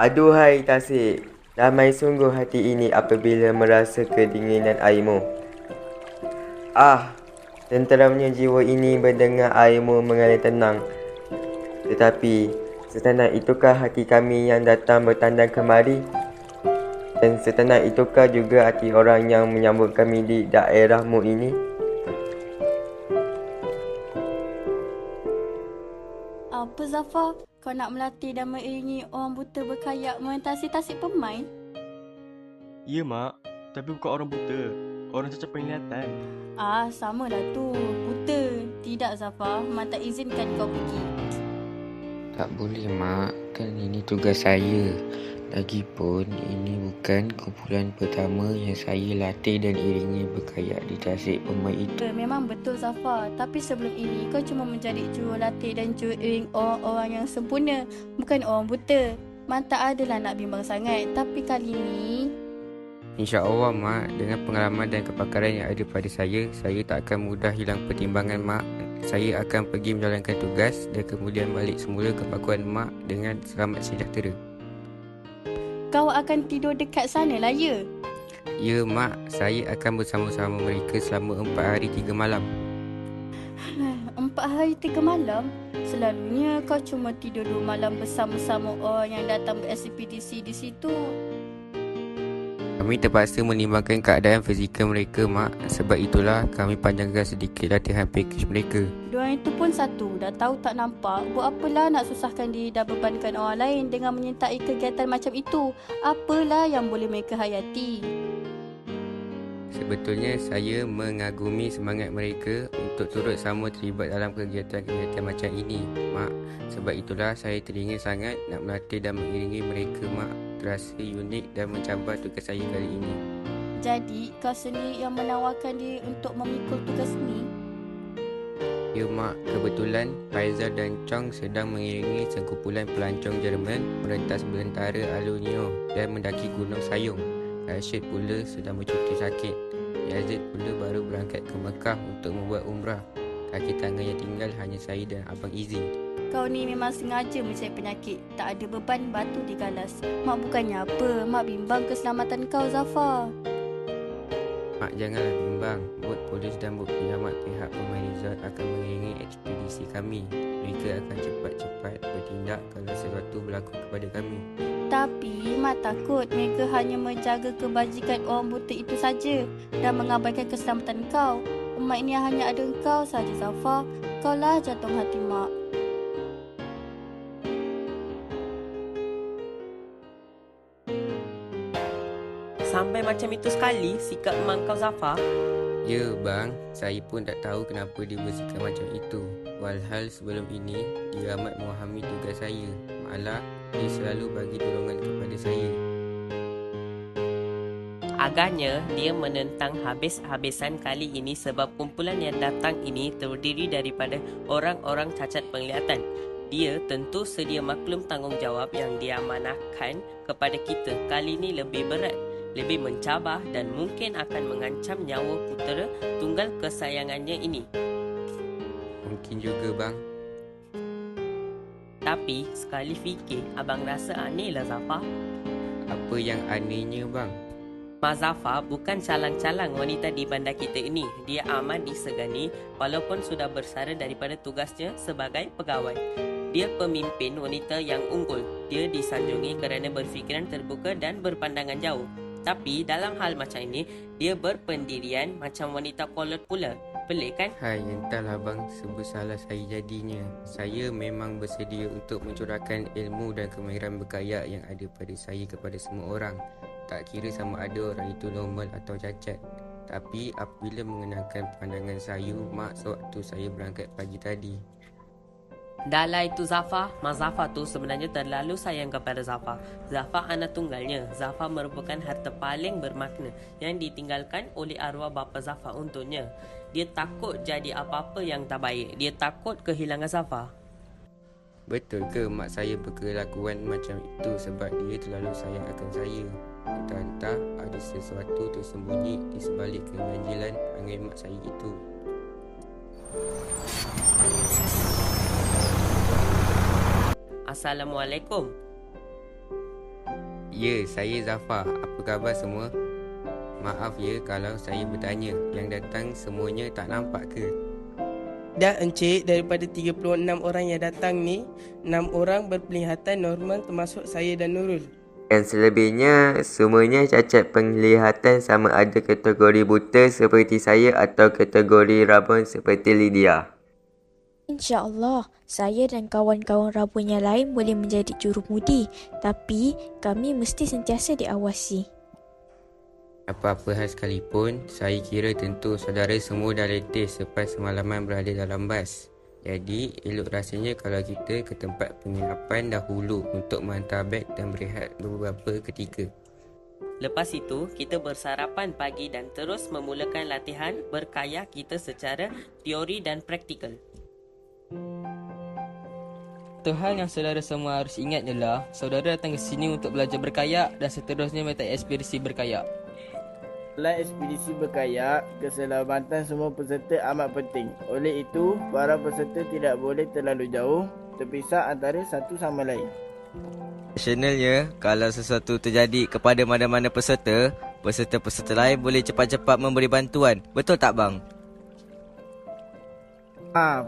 Aduhai Tasik, damai sungguh hati ini apabila merasa kedinginan airmu. Ah, tenteramnya jiwa ini mendengar airmu mengalir tenang. Tetapi, setenang itukah hati kami yang datang bertandang kemari? Dan setenang itukah juga hati orang yang menyambut kami di daerahmu ini? Apa Zafar? Kau nak melatih dan mengiringi orang buta berkayak melintasi tasik pemain? Ya, Mak. Tapi bukan orang buta. Orang cacat penglihatan. Samalah tu. Buta. Tidak Zafar, Mak tak izinkan kau pergi. Tak boleh, Mak. Kan ini tugas saya. Lagipun, ini bukan kumpulan pertama yang saya latih dan iringi berkayak di tasik pemain itu. Memang betul Zafar, tapi sebelum ini kau cuma menjadi jurulatih dan juru orang-orang yang sempurna, bukan orang buta. Mak tak adalah nak bimbang sangat, tapi kali ni... InsyaAllah, Mak. Dengan pengalaman dan kepakaran yang ada pada saya tak akan mudah hilang pertimbangan, Mak. Saya akan pergi menjalankan tugas dan kemudian balik semula ke pangkuan Mak dengan selamat sejahtera. Kau akan tidur dekat sana lah, ya? Ya, Mak. Saya akan bersama-sama mereka selama 4 hari 3 malam. 4 hari 3 malam? Selalunya kau cuma tidur 2 malam bersama-sama orang yang datang berekspedisi di situ. Kami terpaksa menimbangkan keadaan fizikal mereka, Mak. Sebab itulah kami panjangkan sedikit latihan pakej mereka. Diorang itu pun satu, dah tahu tak nampak. Buat apalah nak susahkan diri dan bebankan orang lain dengan menyertai kegiatan macam itu? Apalah yang boleh mereka hayati? Sebetulnya saya mengagumi semangat mereka untuk turut sama terlibat dalam kegiatan-kegiatan macam ini, Mak. Sebab itulah saya teringin sangat nak melatih dan mengiringi mereka, Mak. Terasa unik dan mencabar tugas saya kali ini. Jadi, kau sendiri yang menawarkan diri untuk memikul tugas ni? Ya, Mak. Kebetulan Faizal dan Chong sedang mengiringi sekumpulan pelancong Jerman merentas belantara Alunio dan mendaki Gunung Sayung. Rashid pula sedang bercuti sakit. Yazid pula baru berangkat ke Mekah untuk membuat umrah. Kaki tangan yang tinggal hanya saya dan Abang Izzy. Kau ni memang sengaja mencari penyakit. Tak ada beban, batu digalas. Mak bukannya apa, Mak bimbang keselamatan kau, Zafar. Mak janganlah bimbang. Bot polis dan bot penyelamat pihak pemain resort akan mengiringi ekspedisi kami. Mereka akan cepat-cepat bertindak kalau sesuatu berlaku kepada kami. Tapi Mak takut mereka hanya menjaga kebajikan orang buta itu saja dan mengabaikan keselamatan kau. Umat ini hanya ada engkau saja, Zafar. Kaulah jantung hati Mak. Sampai macam itu sekali sikap mak kau, Zafar? Ya, Bang. Saya pun tak tahu kenapa dia bersikap macam itu. Walhal sebelum ini, dia amat memahami tugas saya. Malah, dia selalu bagi dorongan kepada saya. Agaknya dia menentang habis-habisan kali ini sebab kumpulan yang datang ini terdiri daripada orang-orang cacat penglihatan. Dia tentu sedia maklum tanggungjawab yang diamanahkan kepada kita kali ini lebih berat, lebih mencabar dan mungkin akan mengancam nyawa putera tunggal kesayangannya ini. Mungkin juga, Bang. Tapi sekali fikir, abang rasa aneh lah, Zafar. Apa yang anehnya, Bang? Mak Zafar bukan calang-calang wanita di bandar kita ini. Dia amat disegani walaupun sudah bersara daripada tugasnya sebagai pegawai. Dia pemimpin wanita yang unggul. Dia disanjungi kerana berfikiran terbuka dan berpandangan jauh. Tapi dalam hal macam ini, dia berpendirian macam wanita kolot pula. Pelik kan? Hai, entahlah bang, sebab salah saya jadinya. Saya memang bersedia untuk mencurahkan ilmu dan kemahiran berkayak yang ada pada saya kepada semua orang. Tak kira sama ada orang itu normal atau cacat. Tapi apabila mengenalkan pandangan saya, mak sewaktu saya berangkat pagi tadi. Dahlah itu Zafar. Mak Zafar tu sebenarnya terlalu sayang kepada Zafar. Zafar anak tunggalnya. Zafar merupakan harta paling bermakna yang ditinggalkan oleh arwah bapa Zafar untuknya. Dia takut jadi apa-apa yang tak baik. Dia takut kehilangan Zafar. Betul ke mak saya berkelakuan macam itu sebab dia terlalu sayang akan saya? Entah-entah ada sesuatu tersembunyi di sebalik keganjilan perangai mak saya itu. Assalamualaikum. Ya, saya Zafar. Apa khabar semua? Maaf ya kalau saya bertanya. Yang datang semuanya tak nampak ke? Dah encik, daripada 36 orang yang datang ni, 6 orang berpenglihatan normal termasuk saya dan Nurul. Dan selebihnya, semuanya cacat penglihatan sama ada kategori buta seperti saya atau kategori rabun seperti Lydia. InsyaAllah, saya dan kawan-kawan rabun yang lain boleh menjadi jurumudi, tapi kami mesti sentiasa diawasi. Apa-apa hal sekalipun, saya kira tentu saudara semua dah letih selepas semalaman berada dalam bas. Jadi, elok rasanya kalau kita ke tempat penginapan dahulu untuk menghantar beg dan berehat beberapa ketika. Lepas itu, kita bersarapan pagi dan terus memulakan latihan berkayak kita secara teori dan praktikal. Satu hal yang saudara semua harus ingat ialah saudara datang ke sini untuk belajar berkayak dan seterusnya menyertai ekspedisi berkayak. Dalam ekspedisi berkayak, keselamatan semua peserta amat penting. Oleh itu, para peserta tidak boleh terlalu jauh, terpisah antara satu sama lain. Additionalnya, kalau sesuatu terjadi kepada mana-mana peserta, peserta-peserta lain boleh cepat-cepat memberi bantuan. Betul tak bang?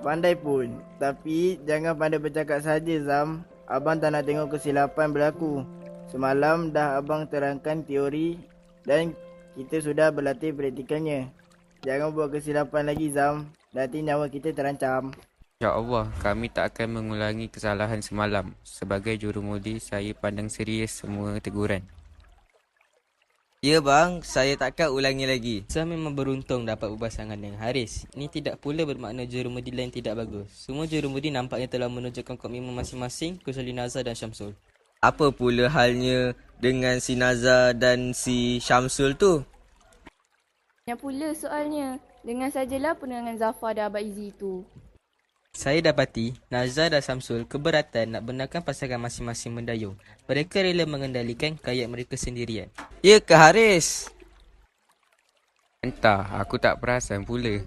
Pandai pun. Tapi jangan pandai bercakap saja, Zam. Abang tak nak tengok kesilapan berlaku. Semalam dah abang terangkan teori dan kita sudah berlatih praktikalnya. Jangan buat kesilapan lagi, Zam. Nanti nyawa kita terancam. InsyaAllah, kami tak akan mengulangi kesalahan semalam. Sebagai jurumudi, saya pandang serius semua teguran. Ya bang, saya takkan ulangi lagi. Saya memang beruntung dapat berpasangan dengan Haris. Ini tidak pula bermakna jurumudi lain tidak bagus. Semua jurumudi nampaknya telah menunjukkan komitmen masing-masing kecuali Nazar dan Syamsul. Apa pula halnya dengan si Nazar dan si Syamsul tu? Yang pula soalnya, dengan sajalah penerangan Zafar dan Abang Izzi itu. Saya dapati Nazar dan Syamsul keberatan nak benarkan pasangan masing-masing mendayung. Mereka rela mengendalikan kayak mereka sendirian. Ya ke Haris? Entah, aku tak perasan pula.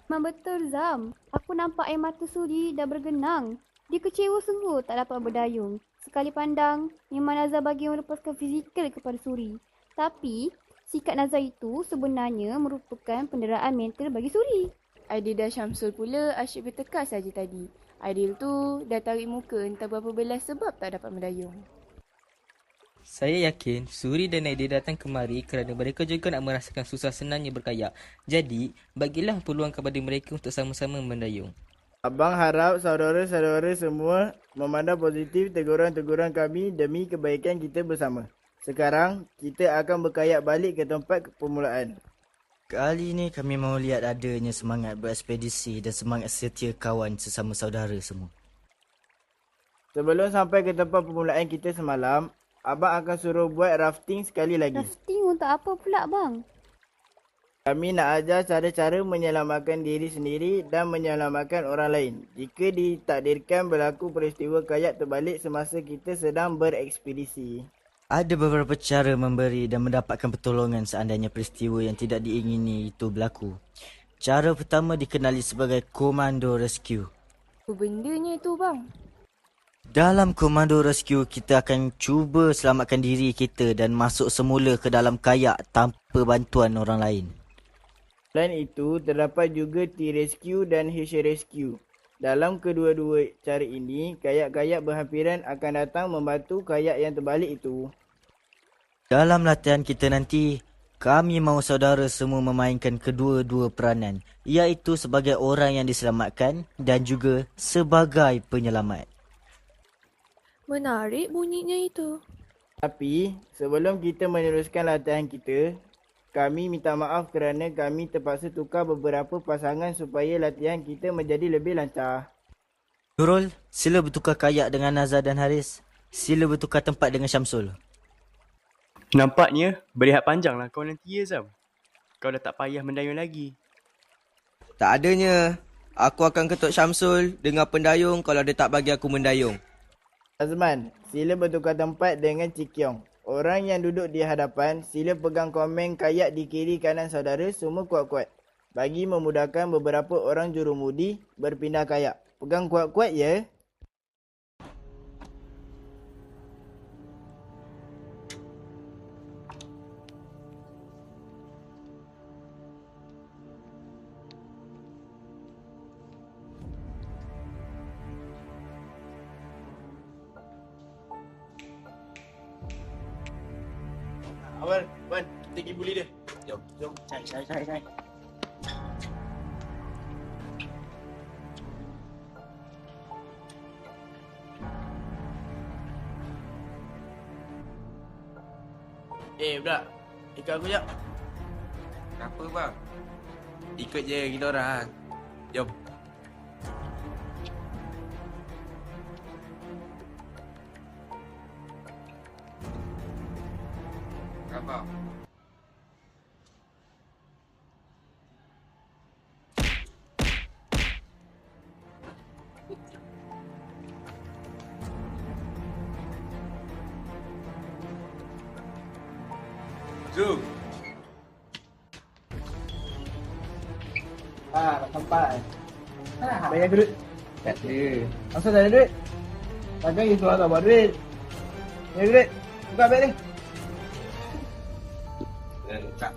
Memang betul, Zam. Aku nampak air mata Suri dah bergenang. Dia kecewa sungguh tak dapat berdayung. Sekali pandang, memang Nazar bagi melepaskan fizikal kepada Suri. Tapi, sikap Nazar itu sebenarnya merupakan penderaan mental bagi Suri. Aidil dan Syamsul pula asyik bertekar saja tadi. Aidil tu dah tarik muka entah berapa belas sebab tak dapat mendayung. Saya yakin Suri dan Aidil datang kemari kerana mereka juga nak merasakan susah senangnya berkayak. Jadi, bagilah peluang kepada mereka untuk sama-sama mendayung. Abang harap saudara-saudara semua memandang positif teguran-teguran kami demi kebaikan kita bersama. Sekarang, kita akan berkayak balik ke tempat permulaan. Kali ini kami mahu lihat adanya semangat berekspedisi dan semangat setia kawan sesama saudara semua. Sebelum sampai ke tempat permulaan kita semalam, abang akan suruh buat rafting sekali lagi. Rafting untuk apa pula, bang? Kami nak ajar cara-cara menyelamatkan diri sendiri dan menyelamatkan orang lain jika ditakdirkan berlaku peristiwa kayak terbalik semasa kita sedang berekspedisi. Ada beberapa cara memberi dan mendapatkan pertolongan seandainya peristiwa yang tidak diingini itu berlaku. Cara pertama dikenali sebagai komando rescue. Apa bendanya itu, bang? Dalam komando rescue, kita akan cuba selamatkan diri kita dan masuk semula ke dalam kayak tanpa bantuan orang lain. Selain itu, terdapat juga T-Rescue dan H-Rescue. Dalam kedua-dua cara ini, kayak-kayak berhampiran akan datang membantu kayak yang terbalik itu. Dalam latihan kita nanti, kami mahu saudara semua memainkan kedua-dua peranan, iaitu sebagai orang yang diselamatkan dan juga sebagai penyelamat. Menarik bunyinya itu. Tapi, sebelum kita meneruskan latihan kita, kami minta maaf kerana kami terpaksa tukar beberapa pasangan supaya latihan kita menjadi lebih lancar. Nurul, sila bertukar kayak dengan Nazar dan Haris. Sila bertukar tempat dengan Syamsul. Nampaknya berehat panjang lah kau nanti ya Zam. Kau dah tak payah mendayung lagi. Tak adanya. Aku akan ketuk Syamsul dengan pendayung kalau dia tak bagi aku mendayung. Azman, sila bertukar tempat dengan Cikyong. Orang yang duduk di hadapan, sila pegang komen kayak di kiri kanan saudara semua kuat-kuat. Bagi memudahkan beberapa orang jurumudi berpindah kayak. Pegang kuat-kuat ya. Wan, kita pergi bully dia. Jom. Cai. Budak. Ikut aku jap. Kenapa bang? Ikut je kita orang. Jom. Abang. Zoom. Dah sampai. Bayar duit. Tak ada. Asal tak ada duit? Takkan gitu lah tak buat duit. Bayar duit. Buka beg ni. Buka.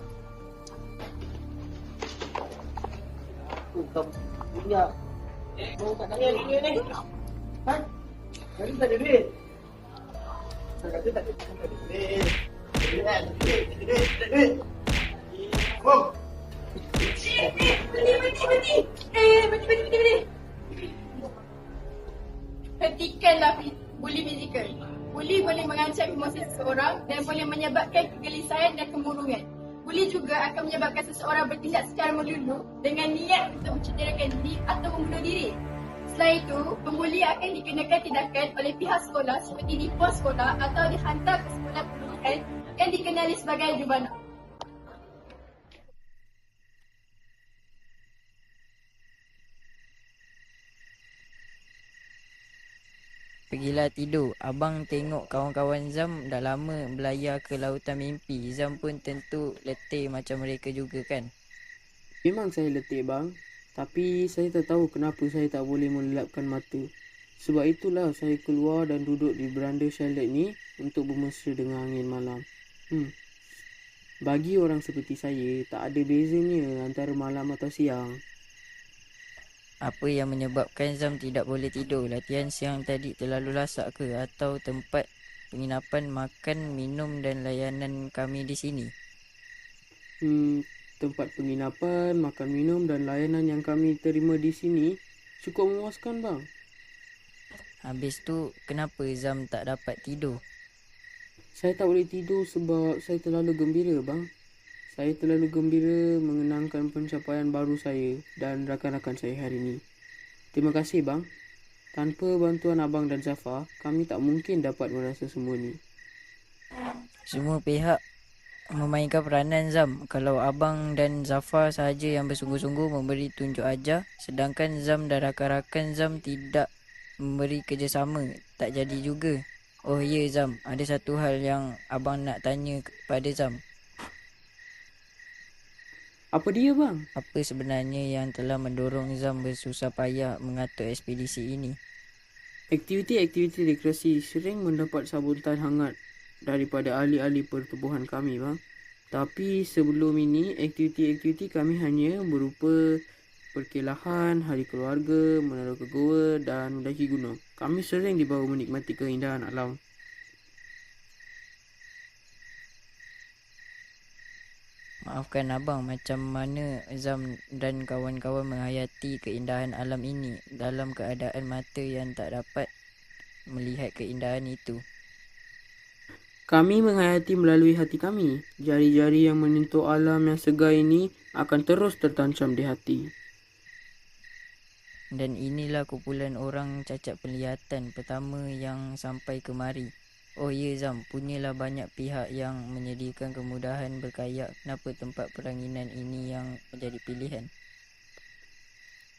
Kau punya. Kau tak tanya duit ni. Ha? Jadi tak ada duit. Tak ada duit. Tak ada duit. Duit. Bom. Berhenti. Hentikanlah bully fizikal. Bully boleh mengancam emosi seseorang dan boleh menyebabkan kegelisahan dan kemurungan. Bully juga akan menyebabkan seseorang bertindak secara melulu dengan niat untuk mencederakan diri atau membunuh diri. Selain itu, pembuli akan dikenakan tindakan oleh pihak sekolah seperti di pos sekolah atau dihantar ke sekolah pemilihan yang dikenali sebagai jubana. Pergilah tidur. Abang tengok kawan-kawan Zam dah lama belayar ke lautan mimpi. Zam pun tentu letih macam mereka juga kan? Memang saya letih bang. Tapi saya tak tahu kenapa saya tak boleh melelapkan mata. Sebab itulah saya keluar dan duduk di beranda chalet ni untuk bermesra dengan angin malam. Bagi orang seperti saya, tak ada bezanya antara malam atau siang. Apa yang menyebabkan Zam tidak boleh tidur? Latihan siang tadi terlalu lasak ke? Atau tempat penginapan, makan, minum dan layanan kami di sini? Tempat penginapan, makan minum dan layanan yang kami terima di sini cukup memuaskan bang. Habis tu, kenapa Zam tak dapat tidur? Saya tak boleh tidur sebab saya terlalu gembira bang. Saya terlalu gembira mengenangkan pencapaian baru saya dan rakan-rakan saya hari ini. Terima kasih bang. Tanpa bantuan abang dan Zafar, kami tak mungkin dapat merasa semua ni. Semua pihak memainkan peranan Zam. Kalau abang dan Zafar sahaja yang bersungguh-sungguh memberi tunjuk ajar, sedangkan Zam dan rakan-rakan Zam tidak memberi kerjasama, tak jadi juga. Oh ya Zam, ada satu hal yang abang nak tanya kepada Zam. Apa dia bang? Apa sebenarnya yang telah mendorong Zam bersusah payah mengatur ekspedisi ini? Aktiviti-aktiviti rekreasi sering mendapat sambutan hangat daripada ahli-ahli pertubuhan kami bang. Tapi sebelum ini, aktiviti-aktiviti kami hanya berupa perkelahan, hari keluarga, menara ke goa dan mendaki gunung. Kami sering dibawa menikmati keindahan alam. Maafkan abang, macam mana Zam dan kawan-kawan menghayati keindahan alam ini dalam keadaan mata yang tak dapat melihat keindahan itu? Kami menghayati melalui hati kami. Jari-jari yang menyentuh alam yang segar ini akan terus tertancap di hati. Dan inilah kumpulan orang cacat penglihatan pertama yang sampai kemari. Oh ya Zam, punyalah banyak pihak yang menyediakan kemudahan berkayak. Kenapa tempat peranginan ini yang menjadi pilihan?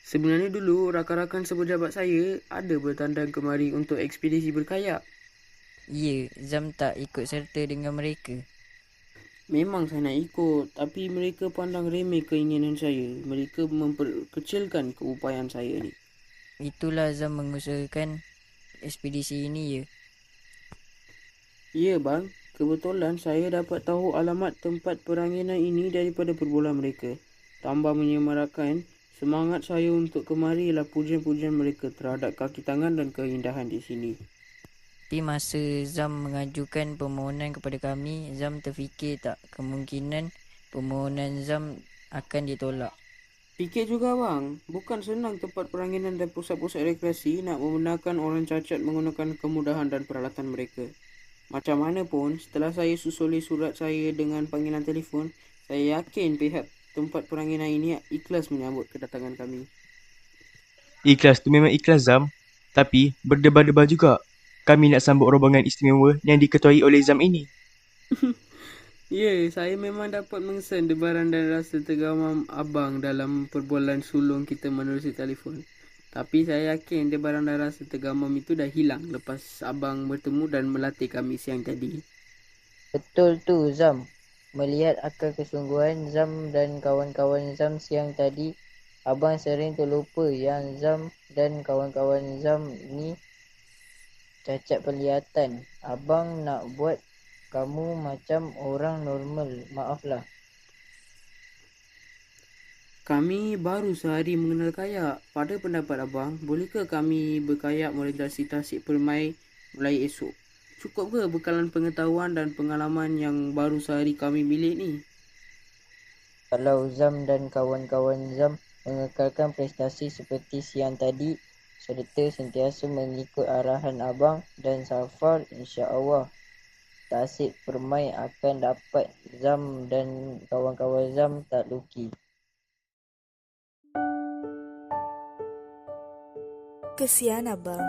Sebenarnya dulu rakan-rakan sepejabat saya ada bertandang kemari untuk ekspedisi berkayak. Ya, Zam tak ikut serta dengan mereka. Memang saya nak ikut, tapi mereka pandang remeh keinginan saya. Mereka memperkecilkan keupayaan saya ni. Itulah Zam mengusahakan ekspedisi ini ya. Ya bang, kebetulan saya dapat tahu alamat tempat peranginan ini daripada perbualan mereka. Tambah menyemarakan semangat saya untuk kemari ialah pujian-pujian mereka terhadap kaki tangan dan keindahan di sini. Tapi masa Zam mengajukan permohonan kepada kami, Zam terfikir tak kemungkinan permohonan Zam akan ditolak. Fikir juga bang, bukan senang tempat peranginan dan pusat-pusat rekreasi nak membenarkan orang cacat menggunakan kemudahan dan peralatan mereka. Macam mana pun, setelah saya susuli surat saya dengan panggilan telefon, saya yakin pihak tempat peranginan ini ikhlas menyambut kedatangan kami. Ikhlas tu memang ikhlas Zam. Tapi berdebar-debar juga. Kami nak sambut rombongan istimewa yang diketuai oleh Zam ini. Ya, saya memang dapat mengesan debaran dan rasa tergamam abang dalam perbualan sulung kita menerusi telefon. Tapi saya yakin debaran dan rasa tergamam itu dah hilang lepas abang bertemu dan melatih kami siang tadi. Betul tu Zam. Melihat akal kesungguhan Zam dan kawan-kawan Zam siang tadi, abang sering terlupa yang Zam dan kawan-kawan Zam ni cacat penglihatan. Abang nak buat kamu macam orang normal. Maaflah. Kami baru sehari mengenal kayak. Pada pendapat abang, bolehkah kami berkayak melintasi tasik permai mulai esok? Cukup ke bekalan pengetahuan dan pengalaman yang baru sehari kami milik ni? Kalau Zam dan kawan-kawan Zam mengekalkan prestasi seperti siang tadi serta sentiasa mengikut arahan abang dan Safar, insya-Allah tasik permai akan dapat Zam dan kawan-kawan Zam takluki. Kesian abang.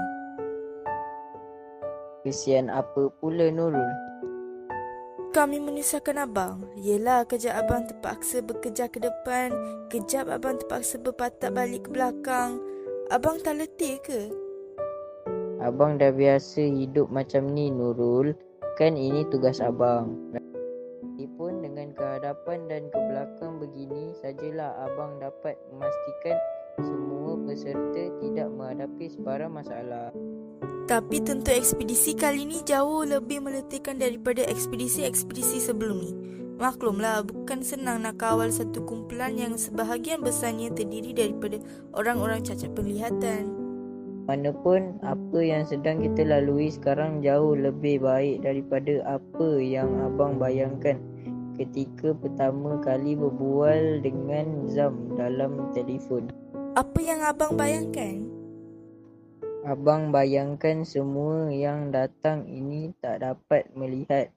Kesian apa pula Nurul? Kami menyusahkan abang. Yelah, kejap abang terpaksa berkejar ke depan, kejap abang terpaksa berpatah balik ke belakang. Abang tak letih ke? Abang dah biasa hidup macam ni Nurul. Kan ini tugas abang. Meskipun dengan kehadapan dan ke belakang begini sajalah abang dapat memastikan semua peserta tidak menghadapi sebarang masalah. Tapi tentu ekspedisi kali ni jauh lebih meletihkan daripada ekspedisi-ekspedisi sebelum ni. Maklumlah, bukan senang nak kawal satu kumpulan yang sebahagian besarnya terdiri daripada orang-orang cacat penglihatan. Manapun apa yang sedang kita lalui sekarang jauh lebih baik daripada apa yang abang bayangkan ketika pertama kali berbual dengan Zam dalam telefon. Apa yang abang bayangkan? Abang bayangkan semua yang datang ini tak dapat melihat.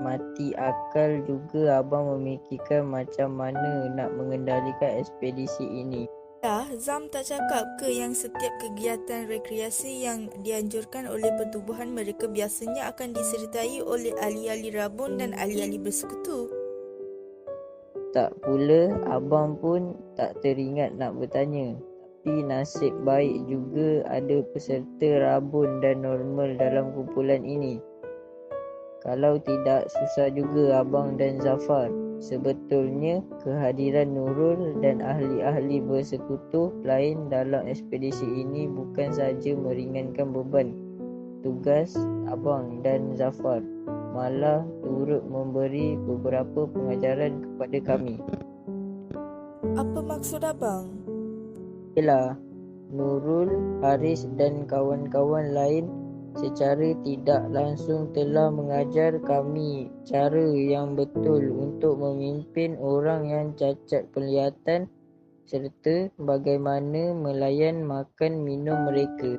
Mati akal juga abang memikirkan macam mana nak mengendalikan ekspedisi ini. Zam tak cakap ke yang setiap kegiatan rekreasi yang dianjurkan oleh pertubuhan mereka biasanya akan disertai oleh ahli-ahli rabun dan ahli-ahli bersekutu? Tak pula, abang pun tak teringat nak bertanya. Tapi nasib baik juga ada peserta rabun dan normal dalam kumpulan ini. Kalau tidak, susah juga abang dan Zafar. Sebetulnya, kehadiran Nurul dan ahli-ahli bersekutu lain dalam ekspedisi ini bukan sahaja meringankan beban tugas abang dan Zafar, malah turut memberi beberapa pengajaran kepada kami. Apa maksud abang? Yalah, Nurul, Haris dan kawan-kawan lain secara tidak langsung telah mengajar kami cara yang betul untuk memimpin orang yang cacat penglihatan serta bagaimana melayan makan minum mereka.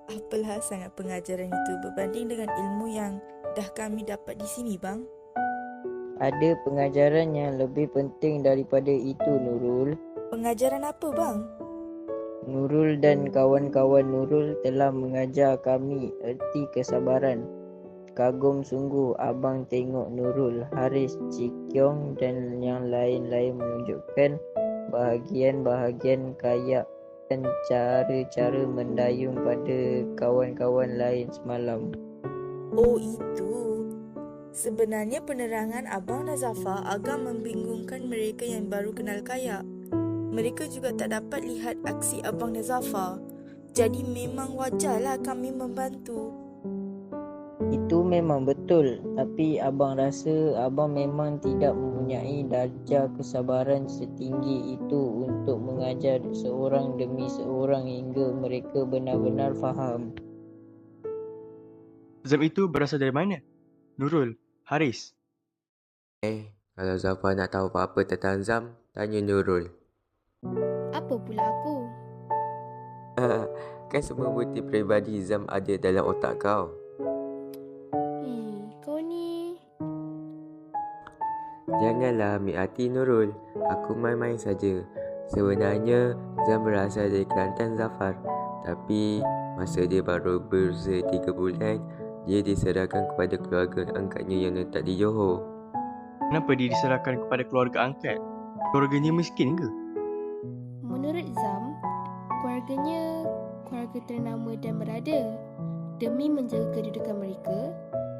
Apalah sangat pengajaran itu berbanding dengan ilmu yang dah kami dapat di sini, bang? Ada pengajaran yang lebih penting daripada itu, Nurul. Pengajaran apa, bang? Nurul dan kawan-kawan Nurul telah mengajar kami erti kesabaran. Kagum sungguh abang tengok Nurul, Haris, Cikyong dan yang lain-lain menunjukkan bahagian-bahagian kayak dan cara-cara mendayung pada kawan-kawan lain semalam. Oh, itu. Sebenarnya penerangan abang dan Zafar agak membingungkan mereka yang baru kenal kayak. Mereka juga tak dapat lihat aksi abang dan Zafar. Jadi memang wajarlah kami membantu. Itu memang betul. Tapi abang rasa abang memang tidak mempunyai darjah kesabaran setinggi itu untuk mengajar seorang demi seorang hingga mereka benar-benar faham. Zam itu berasal dari mana? Nurul, Haris. Kalau Zafar nak tahu apa-apa tentang Zam, tanya Nurul. Apa pula aku? Kan semua bukti peribadi Zam ada dalam otak kau. Kau ni... Janganlah ambil hati Nurul. Aku main-main saja. Sebenarnya Zam berasal dari Kelantan Zafar. Tapi masa dia baru berusia 3 bulan, dia diserahkan kepada keluarga angkatnya yang letak di Johor. Kenapa dia diserahkan kepada keluarga angkat? Keluarganya miskin ke? Menurut Zam, keluarganya keluarga ternama dan berada. Demi menjaga kedudukan mereka,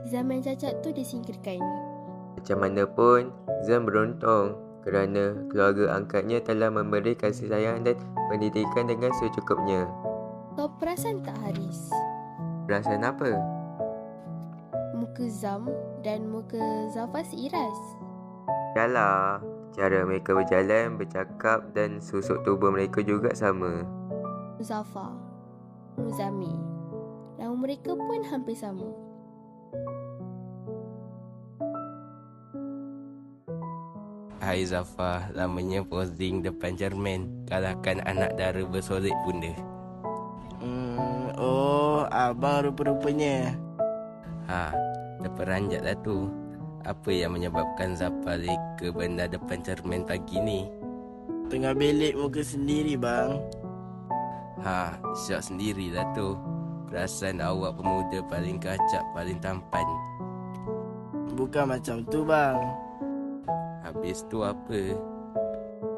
Zam yang cacat tu disingkirkan. Macam mana pun, Zam beruntung kerana keluarga angkatnya telah memberi kasih sayang dan pendidikan dengan secukupnya. Kau perasan tak, Haris? Perasaan apa? Muka Zam dan muka Zafar seiras. Yalah, cara mereka berjalan, bercakap dan susuk tubuh mereka juga sama. Zafar, Muzamil, nama mereka pun hampir sama. Hai Zafar, lamanya posting depan cermin. Kalahkan anak dara bersolek bunda. Oh, abang rupa-rupanya. Terperanjat lah tu. Apa yang menyebabkan Zafar leka benda depan cermin pagi ni? Tengah belik muka sendiri, bang. Syak sendirilah tu. Perasan awak pemuda paling kacak, paling tampan. Bukan macam tu, bang. Habis tu apa?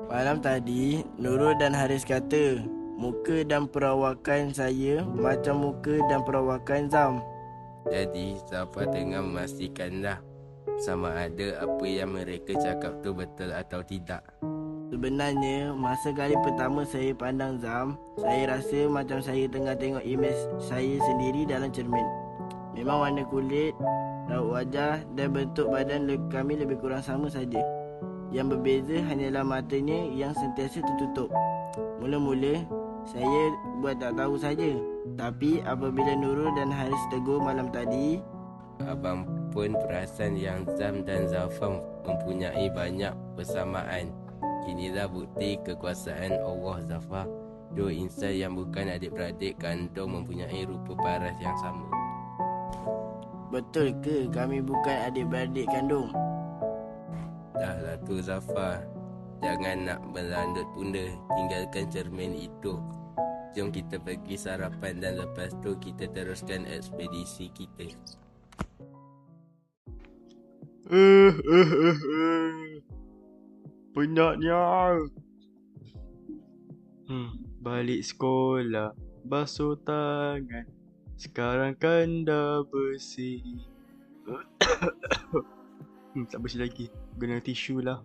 Malam tadi, Nurul dan Haris kata muka dan perawakan saya macam muka dan perawakan Zam. Jadi Zafar tengah memastikanlah sama ada apa yang mereka cakap tu betul atau tidak. Sebenarnya, masa kali pertama saya pandang Zam, saya rasa macam saya tengah tengok imej saya sendiri dalam cermin. Memang warna kulit, raut wajah dan bentuk badan kami lebih kurang sama saja. Yang berbeza hanyalah matanya yang sentiasa tertutup. Mula-mula, saya buat tak tahu saja. Tapi apabila Nurul dan Haris tegur malam tadi, abang pun perasan yang Zam dan Zafar mempunyai banyak persamaan. Inilah bukti kekuasaan Allah, Zafar. Dua insan yang bukan adik-beradik kandung mempunyai rupa paras yang sama. betul ke kami bukan adik-beradik kandung? Dahlah tu Zafar. Jangan nak berlandut bunda. Tinggalkan cermin itu. Jom kita pergi sarapan dan lepas tu kita teruskan ekspedisi kita. Penatnya. Balik sekolah, basuh tangan. Sekarang kan dah bersih. Tak bersih lagi. Guna tisu lah.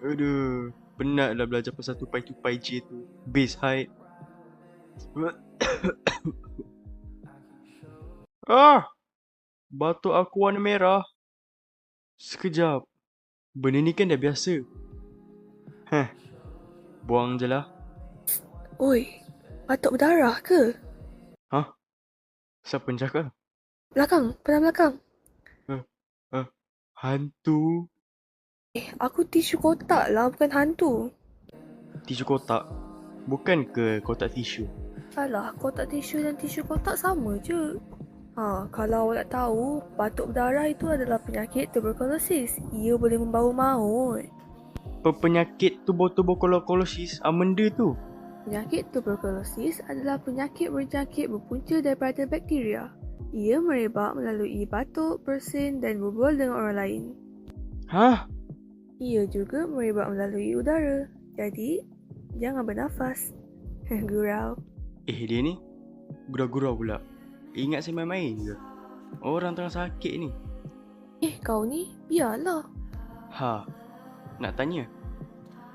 Aduh, penat lah belajar pasal tupai-tupai J tu. Base height. Batuk aku warna merah. Sekejap. Benda ni kan dah biasa. Buang je lah. Oi, batuk berdarah ke? Siapa yang cakap? Belakang, pedang belakang. Hantu. Aku tisu kotak lah, bukan hantu. Tisu kotak? Bukan ke kotak tisu? Alah, kotak tisu dan tisu kotak sama je. Kalau awak tak tahu, batuk berdarah itu adalah penyakit tuberkulosis. Ia boleh membawa maut. Penyakit tuberkulosis, benda tu? Penyakit tuberkulosis adalah penyakit berjangkit berpunca daripada bakteria. Ia merebak melalui batuk, bersin dan berbual dengan orang lain. Ia juga merebak melalui udara. Jadi, jangan bernafas. Gurau. Dia ni gurau-gurau pula. Ingat saya main-main ke? Orang tengah sakit ni. Kau ni, biarlah. Nak tanya.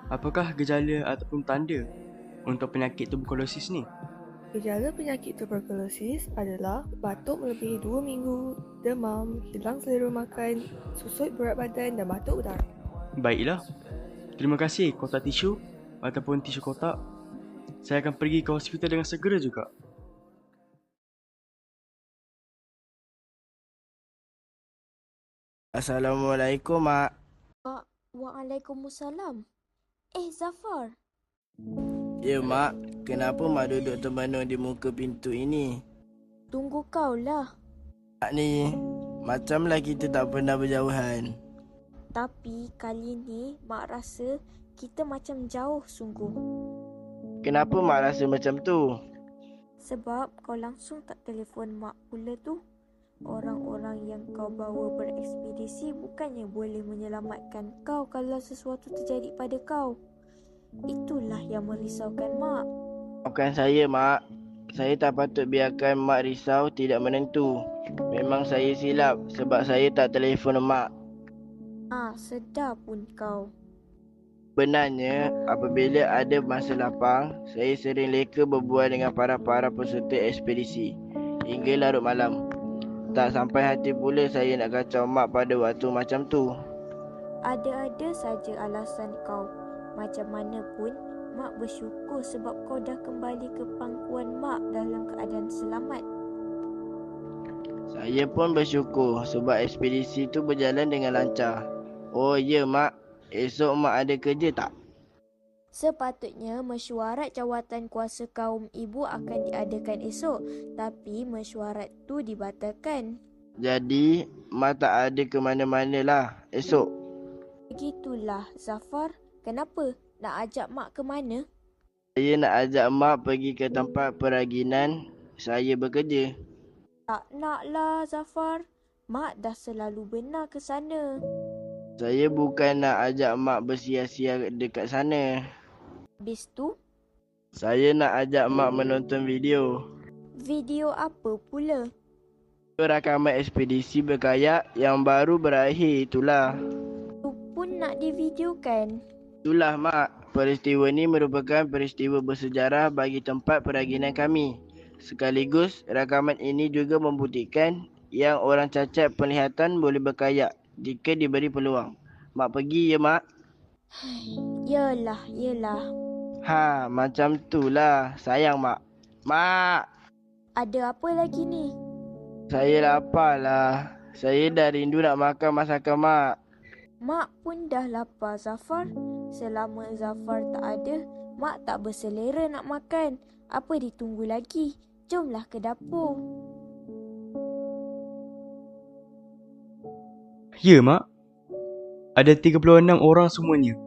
Apakah gejala ataupun tanda untuk penyakit tuberkulosis ni? Gejala penyakit tuberkulosis adalah batuk melebihi 2 minggu, demam, hilang selera makan, susut berat badan dan batuk udara. Baiklah. Terima kasih kotak tisu ataupun tisu kotak. Saya akan pergi ke hospital dengan segera juga. Assalamualaikum, Mak. Waalaikumsalam. Zafar. Ya, Mak. Kenapa Mak duduk termenung di muka pintu ini? Tunggu kau lah. Mak ni, macamlah kita tak pernah berjauhan. Tapi kali ni Mak rasa kita macam jauh sungguh. Kenapa Mak rasa macam tu? Sebab kau langsung tak telefon Mak pula tu. Orang-orang yang kau bawa berekspedisi bukannya boleh menyelamatkan kau kalau sesuatu terjadi pada kau. Itulah yang merisaukan Mak. Maafkan saya, Mak. Saya tak patut biarkan Mak risau tidak menentu. Memang saya silap sebab saya tak telefon Mak. Sedar pun kau. Benarnya, apabila ada masa lapang, saya sering leka berbual dengan para peserta ekspedisi hingga larut malam. Tak sampai hati pula saya nak kacau Mak pada waktu macam tu. Ada-ada saja alasan kau. Macam mana pun, Mak bersyukur sebab kau dah kembali ke pangkuan Mak dalam keadaan selamat. Saya pun bersyukur sebab ekspedisi tu berjalan dengan lancar. Oh ya, Mak. Esok Mak ada kerja tak? Sepatutnya mesyuarat jawatan kuasa kaum ibu akan diadakan esok, tapi mesyuarat tu dibatalkan. Jadi, Mak tak ada ke mana-mana lah esok. Begitulah, Zafar. Kenapa? Nak ajak Mak ke mana? Saya nak ajak Mak pergi ke tempat peraginan saya bekerja. Tak naklah, Zafar. Mak dah selalu benar ke sana. Saya bukan nak ajak Mak bersia-sia dekat sana. Habis tu? Saya nak ajak Mak menonton video. Video apa pula? Rakaman ekspedisi berkayak yang baru berakhir itulah. Tu pun nak divideokan? Itulah, Mak. Peristiwa ni merupakan peristiwa bersejarah bagi tempat peraginan kami. Sekaligus, rakaman ini juga membuktikan yang orang cacat penglihatan boleh berkayak jika diberi peluang. Mak pergi ya, Mak? Yelah. Macam tu lah. Sayang, Mak. Mak! Ada apa lagi ni? Saya lapar lah. Saya dah rindu nak makan masakan Mak. Mak pun dah lapar, Zafar. Selama Zafar tak ada, Mak tak berselera nak makan. Apa ditunggu lagi? Jomlah ke dapur. Ya, Mak. Ada 36 orang semuanya.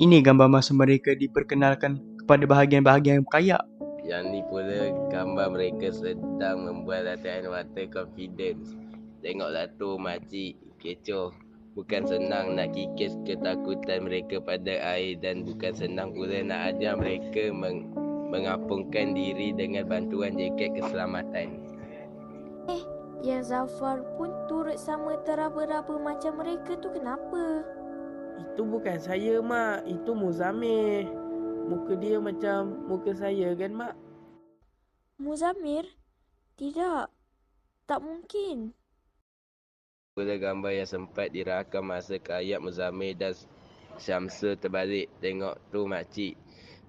Ini gambar masa mereka diperkenalkan kepada bahagian-bahagian kayak. Yang ni pula gambar mereka sedang membuat latihan water confidence. Tengoklah tu makcik, kecoh. Bukan senang nak kikis ketakutan mereka pada air dan bukan senang pula nak ajar mereka mengapungkan diri dengan bantuan jaket keselamatan. Yang Zafar pun turut sama teraba-raba macam mereka tu kenapa? Itu bukan saya, Mak. Itu Muzamir. Muka dia macam muka saya kan, Mak? Muzamir? Tidak. Tak mungkin. Pula gambar yang sempat dirakam masa kayak Muzamir dan Syamsul terbalik. Tengok tu makcik.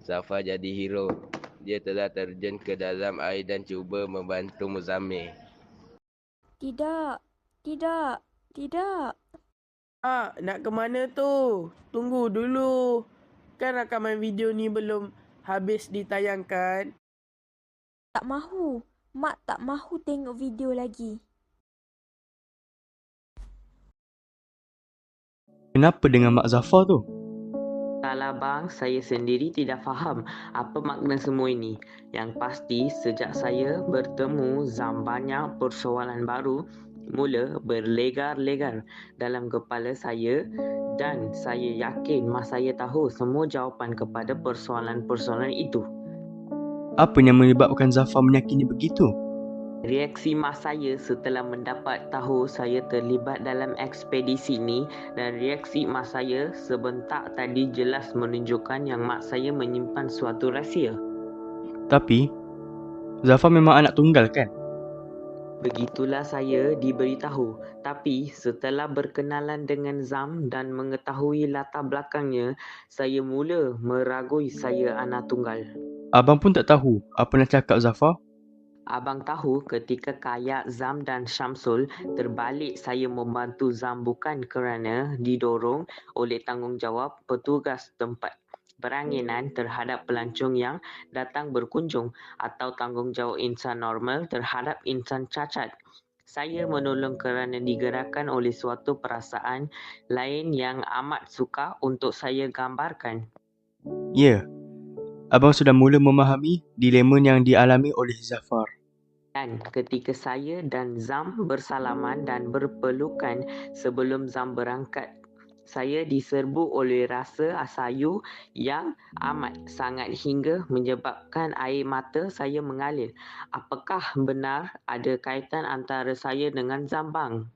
Zafar jadi hero. Dia telah terjun ke dalam air dan cuba membantu Muzamir. Tidak. Nak ke mana tu? Tunggu dulu. Kan rakaman video ni belum habis ditayangkan. Tak mahu. Mak tak mahu tengok video lagi. Kenapa dengan Mak Zafar tu? Salah bang, saya sendiri tidak faham apa makna semua ini. Yang pasti sejak saya bertemu Zam banyak persoalan baru mula berlegar-legar dalam kepala saya dan saya yakin Mak saya tahu semua jawapan kepada persoalan-persoalan itu. Apa yang menyebabkan Zafar meyakini begitu? Reaksi mak saya setelah mendapat tahu saya terlibat dalam ekspedisi ni dan reaksi mak saya sebentar tadi jelas menunjukkan yang mak saya menyimpan suatu rahsia. Tapi, Zafar memang anak tunggal kan? Begitulah saya diberitahu. Tapi setelah berkenalan dengan Zam dan mengetahui latar belakangnya, saya mula meragui saya anak tunggal. Abang pun tak tahu apa nak cakap Zafar? Abang tahu ketika kayak Zam dan Syamsul terbalik, saya membantu Zam bukan kerana didorong oleh tanggungjawab petugas tempat beranginan terhadap pelancong yang datang berkunjung atau tanggungjawab insan normal terhadap insan cacat. Saya menolong kerana digerakkan oleh suatu perasaan lain yang amat sukar untuk saya gambarkan. Ya, abang sudah mula memahami dilema yang dialami oleh Zafar. Dan ketika saya dan Zam bersalaman dan berpelukan sebelum Zam berangkat, saya diserbu oleh rasa sayu yang amat sangat hingga menyebabkan air mata saya mengalir. Apakah benar ada kaitan antara saya dengan Zam, bang?